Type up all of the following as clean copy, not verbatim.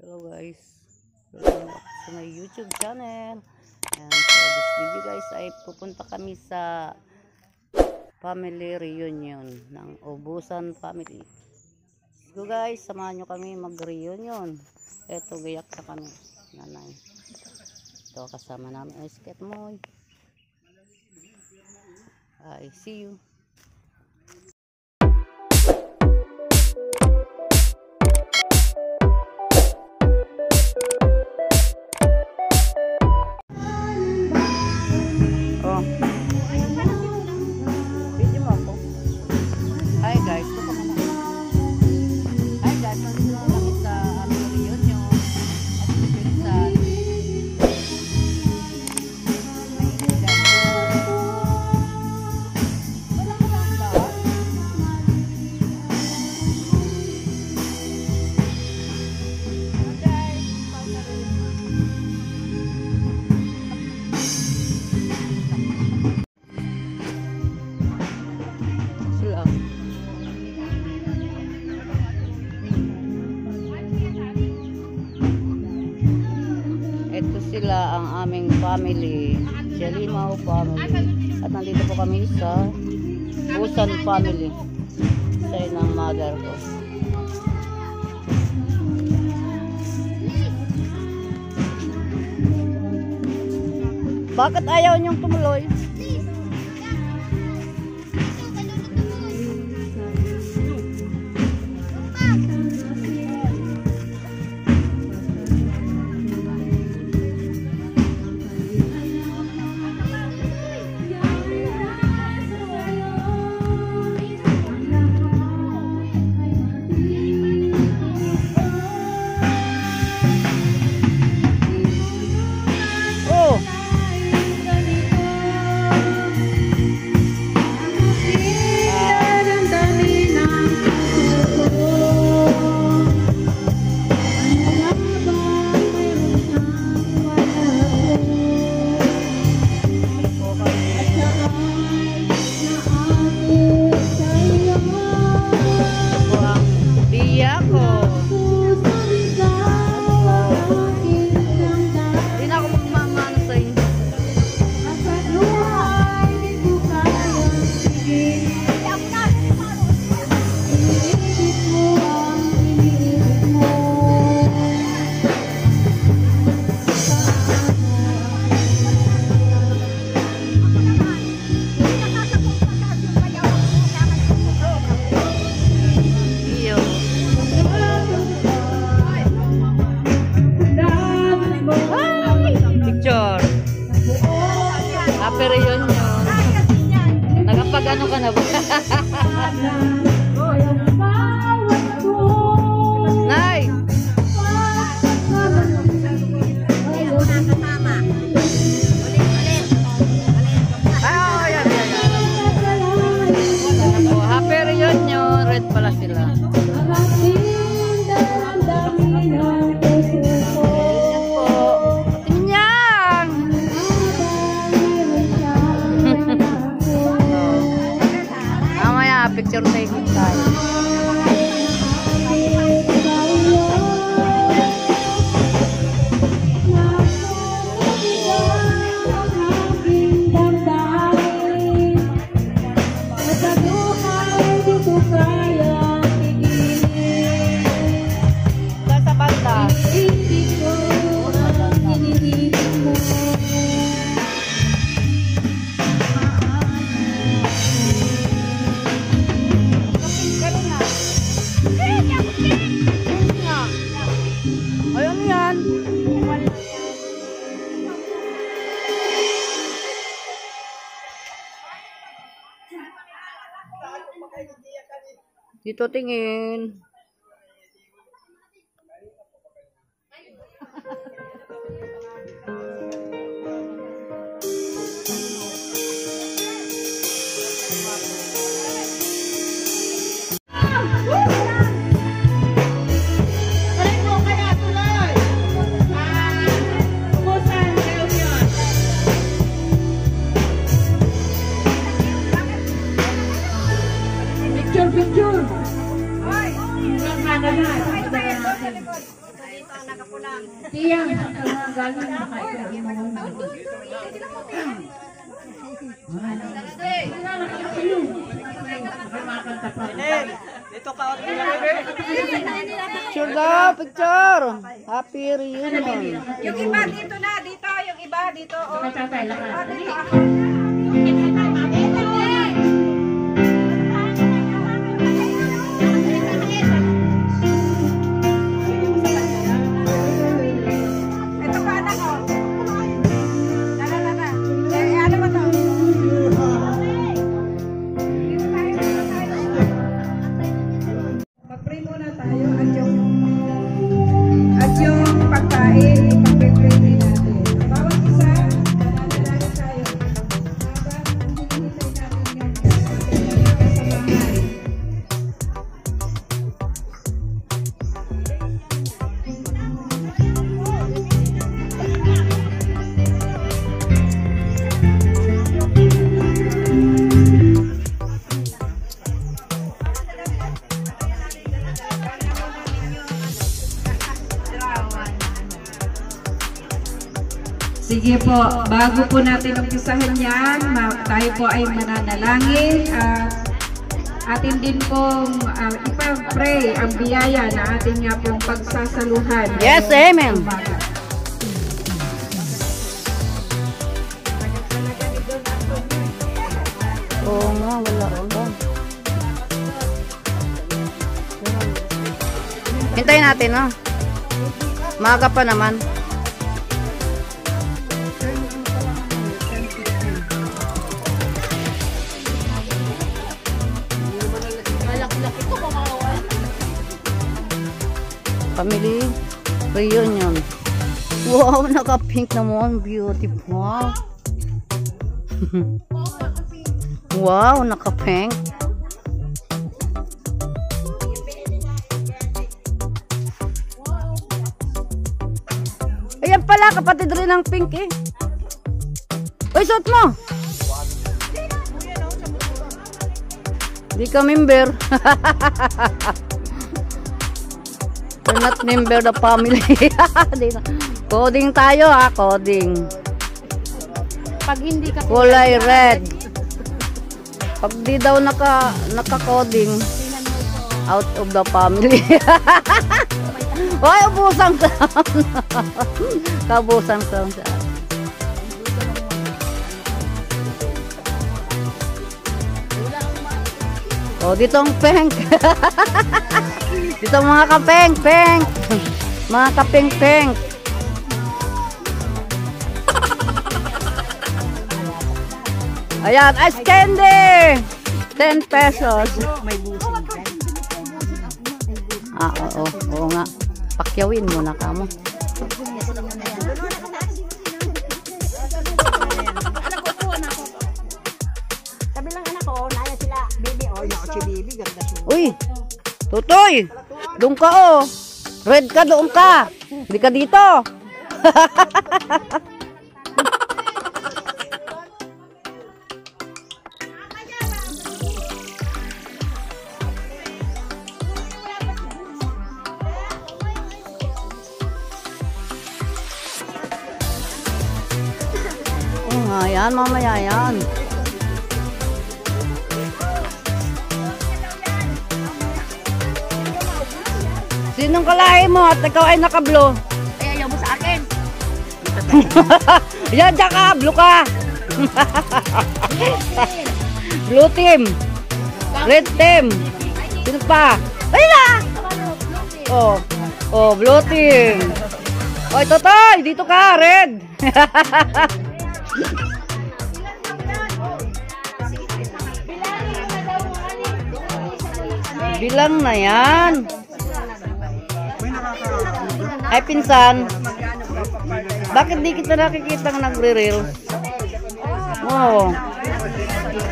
Hello guys, welcome back to my YouTube channel. And for this video guys ay pupunta kami sa family reunion ng Ubusan family. So guys, samahan nyo kami mag-reunion. Eto, gayak na kami, nanay. Ito kasama namin ay Sket Moy. I see you. Ito sila ang aming family, Jalimaw family. At nandito po kami sa Ubusan family, sa ng mother ko. Bakit ayaw niyong tumuloy? Pero yun nagapag-ano ka na ba? Nay! Happy reunion, red pala sila. Picture taking tayo. Sa banda. Ayun yan. Dito tingin. Picture! Ay! Tiyang, galing na kayo. Picture daw, picture. Happy reunion. Yung iba dito na, dito. Yung iba dito. Oh. Tatay, lakas. Ito pa anak ko. Tara. Ano ba to? Mag-pray muna tayo at yung pagkain, yung pag-pray din natin. Bawat isa, nananalangin tayo. Habang hinihintay natin yung kasamahan. Sige po, bago po natin umpisahan yan, tayo po ay mananalangin. Atin din pong ipag-pray ang biyaya na atin nga pong pagsasaluhan. Yes, amen. Oo nga, wala. Hintayin natin, no? Maaga pa naman. Family reunion. Wow, naka-pink naman. Beautiful. Wow, naka-pink. Ayan pala, kapatid rin ng pink eh. Uy, suot mo! Di ka member. We're not member the family. Coding tayo ha, coding. Pag hindi ka Kulay red. Pag di daw naka-coding, out of the family. Hoy, ubusang sound. Kabusang sound siya. Oh, dito ang pink. Dito mga kapeng-peng. Mga kapeng-peng. Ayan, ice candy. 10 pesos. May busing. Oo nga. Pakyawin muna ka mo. Sabi lang anak ko, naya sila, baby. Oh, si baby, ganda siya. Uy, Tutoy. Doon ka oh. Red ka, doon ka. Hindi ka dito. Ayan, mamaya yan. Sinong kalahi mo at ikaw ay nakablo? Ay, ayaw mo sa akin. Yan, dyan ka, blue ka. Blue team. Red team. Sino pa? Ay na! Oh, blue team. Oy, Totoy, dito ka, red. Bilang na yan. Ay, pinsan. Bakit di kita nakikita ng nagre-reels? Oh.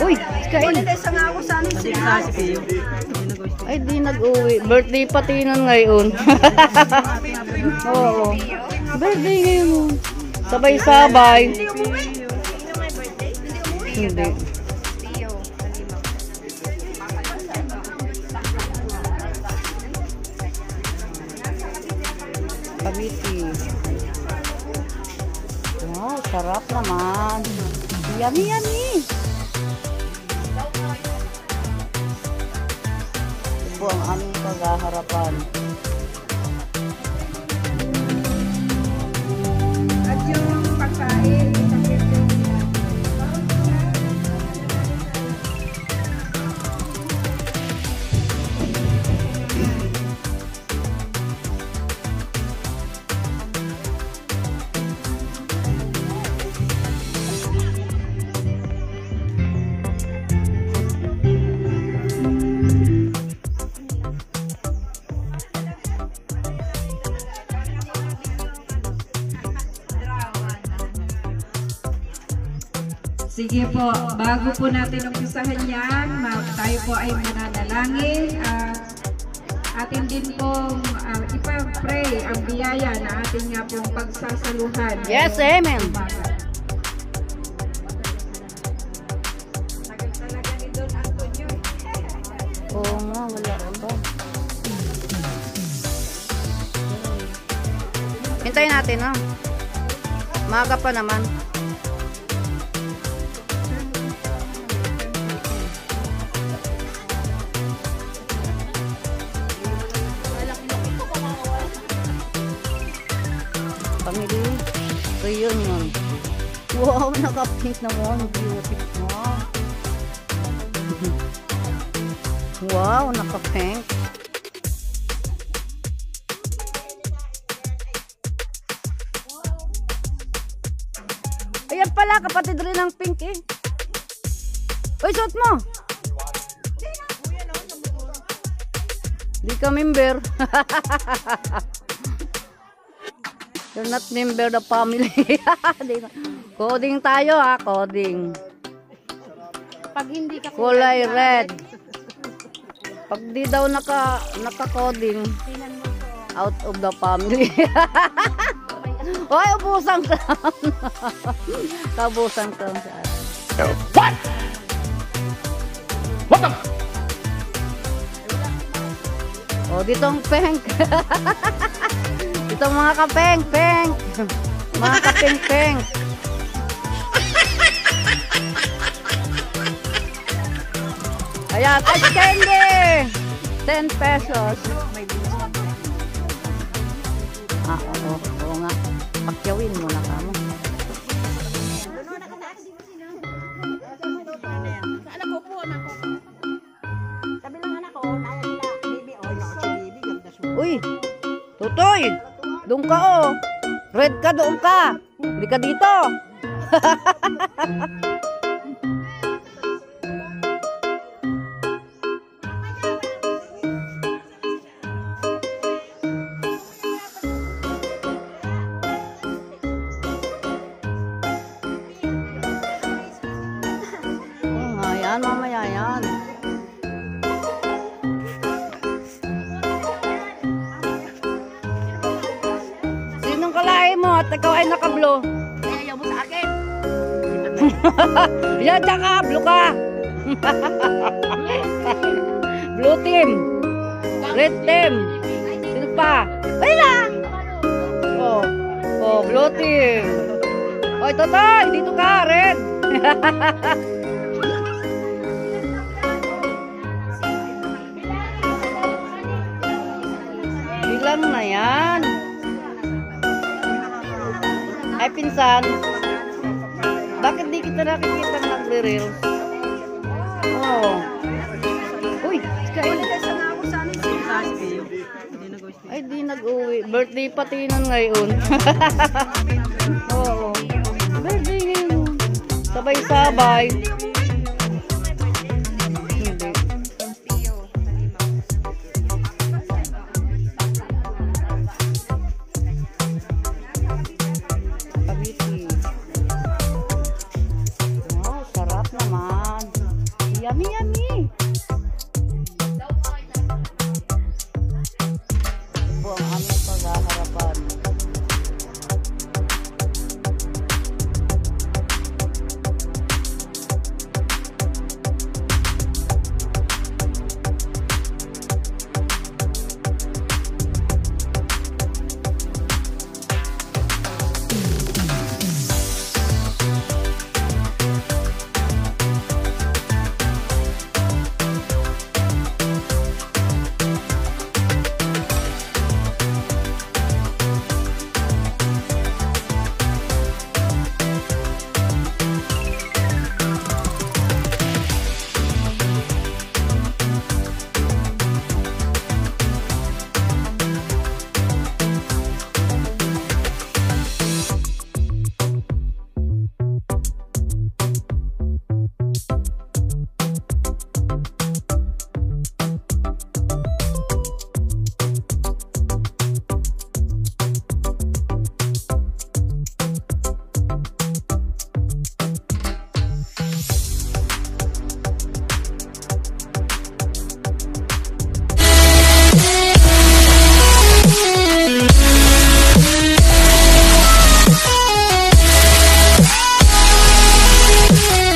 Uy, kain. Ay, di nag-uwi. Birthday pati nun ngayon. Oo. Birthday ngayon. Sabay-sabay. Hindi. Cavite. Wow, sarap naman. Yummy, yummy. Ito po ang aming paghaharapan. At yung pagkain, sige po, bago po natin umpisahan yan, tayo po ay mananalangin. Atin din pong ipag-pray ang biyaya na ating nga pong pagsasaluhan. Yes, amen. Oo nga, wala ka ba? Hintayin natin, no? Maaga pa naman. Family reunion. Wow, naka-pink naman. Beautiful. Wow, naka-pink. Ayan pala, kapatid rin ng pink eh. Uy, suot mo. Di ka member. You're not member the family. Coding tayo ha, coding. Pag hindi ka Kulay red. Pag di daw naka-coding, out of the family. Hoy, ubusan ka. Kabusan ka sa What? What the? Oh, ditong pink. Ditong mga kapeng-peng. Mga kapeng-peng. Ayan, ice candy. 10 pesos. Oo nga. Pakyawin mo na kamo. Uy, Tutoy, doon ka oh. Red ka, doon ka. Hindi ka dito. Ayan, mamaya yan. Sinong kalahin mo at ikaw ay naka-blue? ayaw mo sa akin. Yan, tsaka, blue ka. Blue team. Red team. Sino pa? Wala. Oh, blue team. Oy, Totoy, dito ka, red. Bilang na yan. Ay, pinsan. Bakit di kita nakikita nagre-reels? Oh. Uy, kain. Ay, di nag-uwi. Birthday pati nun ngayon. Oo. Birthday ngayon. Sabay-sabay.